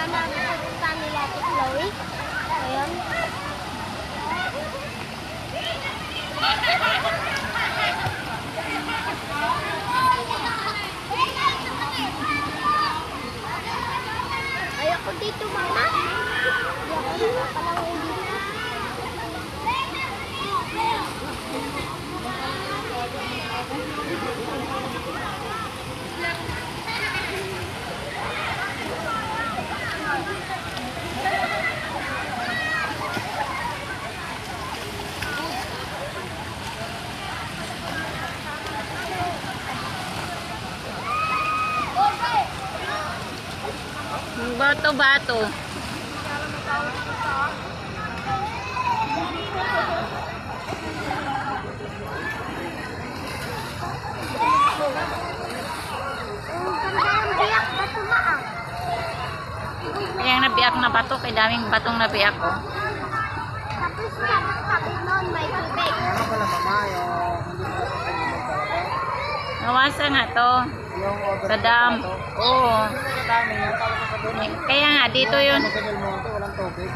sana pupunta nila si Chloe. Ayun. Ayoko dito, mama. Hindi ako nakakalawin dito. Bato-bato. Kaya nabiyak na bato, kay daming batong nabiyak ko. Tapos tabi noon may tubig. Ano pala mama, Nawasa nga to. yung over Sa dam. Oo. dami yan, tapos sa doon. Kaya nga, dito yun. Sa Del Monte, walang tubig.